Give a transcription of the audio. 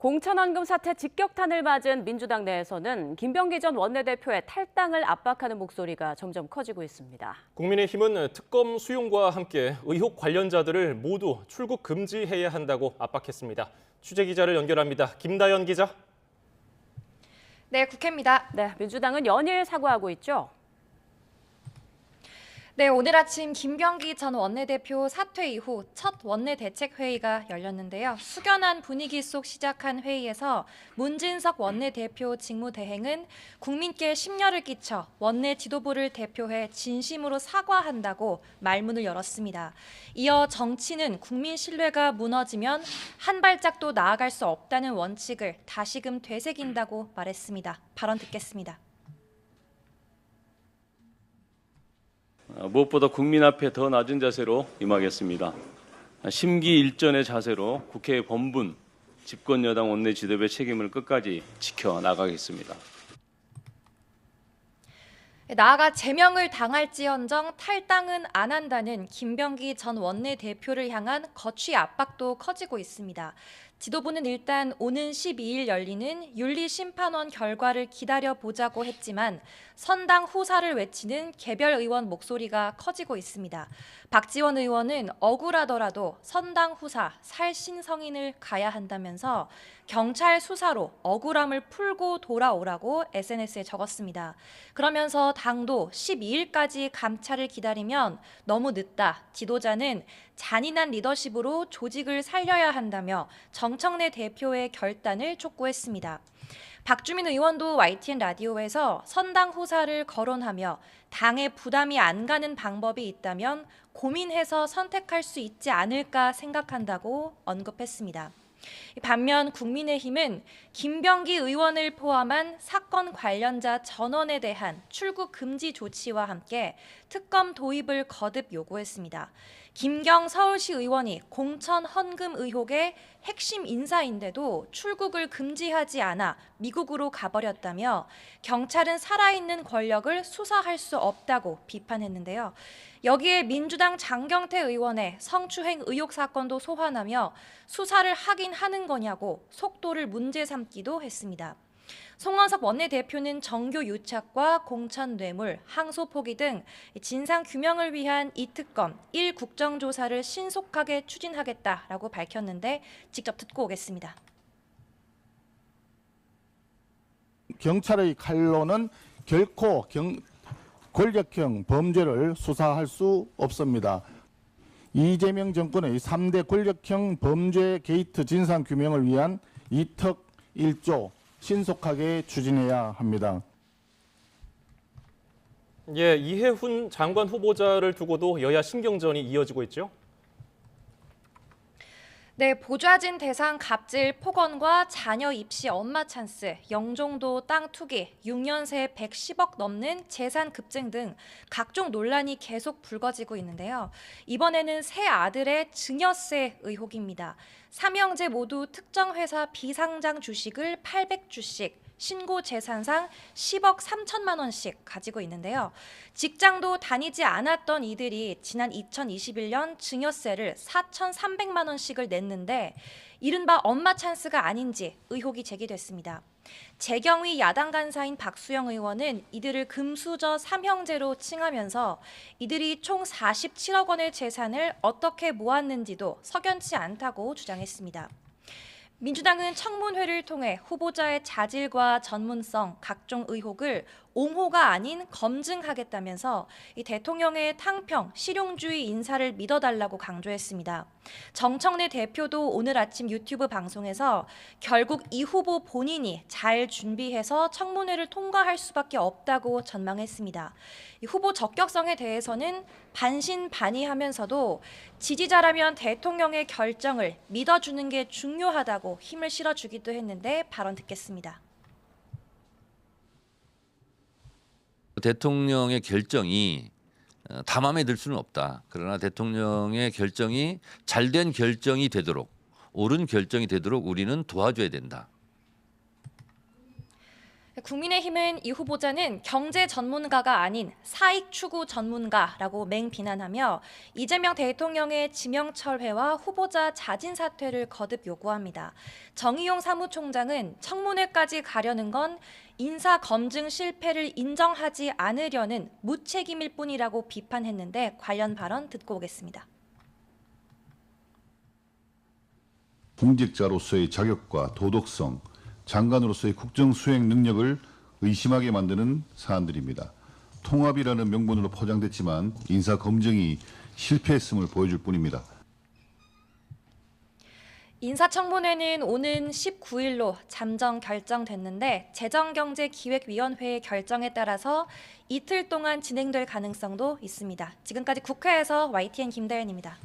공천원금 사태 직격탄을 맞은 민주당 내에서는 김병기 전 원내대표의 탈당을 압박하는 목소리가 점점 커지고 있습니다. 국민의힘은 특검 수용과 함께 의혹 관련자들을 모두 출국 금지해야 한다고 압박했습니다. 취재기자를 연결합니다. 김다연 기자. 네, 국회입니다. 네, 민주당은 연일 사과하고 있죠. 네, 오늘 아침 김병기 전 원내대표 사퇴 이후 첫 원내대책회의가 열렸는데요. 숙연한 분위기 속 시작한 회의에서 문진석 원내대표 직무대행은 국민께 심려를 끼쳐 원내 지도부를 대표해 진심으로 사과한다고 말문을 열었습니다. 이어 정치는 국민 신뢰가 무너지면 한 발짝도 나아갈 수 없다는 원칙을 다시금 되새긴다고 말했습니다. 발언 듣겠습니다. 무엇보다 국민 앞에 더 낮은 자세로 임하겠습니다. 심기일전의 자세로 국회의 본분, 집권여당 원내 지도부의 책임을 끝까지 지켜나가겠습니다. 나아가 제명을 당할지언정 탈당은 안 한다는 김병기 전 원내대표를 향한 거취 압박도 커지고 있습니다. 지도부는 일단 오는 12일 열리는 윤리심판원 결과를 기다려보자고 했지만 선당 후사를 외치는 개별 의원 목소리가 커지고 있습니다. 박지원 의원은 억울하더라도 선당 후사 살신성인을 가야 한다면서 경찰 수사로 억울함을 풀고 돌아오라고 SNS에 적었습니다. 그러면서 당도 12일까지 감찰을 기다리면 너무 늦다. 지도자는 잔인한 리더십으로 조직을 살려야 한다며 정청래 대표의 결단을 촉구했습니다. 박주민 의원도 YTN 라디오에서 선당 후사를 거론하며 당에 부담이 안 가는 방법이 있다면 고민해서 선택할 수 있지 않을까 생각한다고 언급했습니다. 반면 국민의힘은 김병기 의원을 포함한 사건 관련자 전원에 대한 출국 금지 조치와 함께 특검 도입을 거듭 요구했습니다. 김경 서울시 의원이 공천 헌금 의혹의 핵심 인사인데도 출국을 금지하지 않아 미국으로 가버렸다며 경찰은 살아있는 권력을 수사할 수 없다고 비판했는데요. 여기에 민주당 장경태 의원의 성추행 의혹 사건도 소환하며 수사를 하긴 하는 거냐고 속도를 문제 삼기도 했습니다. 송원석 원내대표는 정교 유착과 공천 뇌물, 항소 포기 등 진상 규명을 위한 이 특검 1국정조사를 신속하게 추진하겠다라고 밝혔는데 직접 듣고 오겠습니다. 경찰의 칼로는 결코 권력형 범죄를 수사할 수 없습니다. 이재명 정권의 3대 권력형 범죄 게이트 진상 규명을 위한 이특 1조 신속하게 추진해야 합니다. 예, 이해훈 장관 후보자를 두고도 여야 신경전이 이어지고 있죠. 네, 보좌진 대상 갑질 폭언과 자녀 입시 엄마 찬스, 영종도 땅 투기, 6년 새 110억 넘는 재산 급증 등 각종 논란이 계속 불거지고 있는데요. 이번에는 새 아들의 증여세 의혹입니다. 삼형제 모두 특정 회사 비상장 주식을 800주씩, 신고 재산상 10억 3천만 원씩 가지고 있는데요. 직장도 다니지 않았던 이들이 지난 2021년 증여세를 4,300만 원씩을 냈는데 이른바 엄마 찬스가 아닌지 의혹이 제기됐습니다. 재경위 야당 간사인 박수영 의원은 이들을 금수저 삼형제로 칭하면서 이들이 총 47억 원의 재산을 어떻게 모았는지도 석연치 않다고 주장했습니다. 민주당은 청문회를 통해 후보자의 자질과 전문성, 각종 의혹을 옹호가 아닌 검증하겠다면서 이 대통령의 탕평, 실용주의 인사를 믿어달라고 강조했습니다. 정청래 대표도 오늘 아침 유튜브 방송에서 결국 이 후보 본인이 잘 준비해서 청문회를 통과할 수밖에 없다고 전망했습니다. 이 후보 적격성에 대해서는 반신반의하면서도 지지자라면 대통령의 결정을 믿어주는 게 중요하다고 힘을 실어주기도 했는데 발언 듣겠습니다. 대통령의 결정이 다 마음에 들 수는 없다. 그러나 대통령의 결정이 잘된 결정이 되도록, 옳은 결정이 되도록 우리는 도와줘야 된다. 국민의힘은 이 후보자는 경제 전문가가 아닌 사익 추구 전문가라고 맹비난하며 이재명 대통령의 지명철회와 후보자 자진 사퇴를 거듭 요구합니다. 정의용 사무총장은 청문회까지 가려는 건 인사 검증 실패를 인정하지 않으려는 무책임일 뿐이라고 비판했는데 관련 발언 듣고 오겠습니다. 공직자로서의 자격과 도덕성, 장관으로서의 국정 수행 능력을 의심하게 만드는 사안들입니다. 통합이라는 명분으로 포장됐지만 인사 검증이 실패했음을 보여줄 뿐입니다. 인사청문회는 오는 19일로 잠정 결정됐는데 재정경제기획위원회의 결정에 따라서 이틀 동안 진행될 가능성도 있습니다. 지금까지 국회에서 YTN 김다연입니다.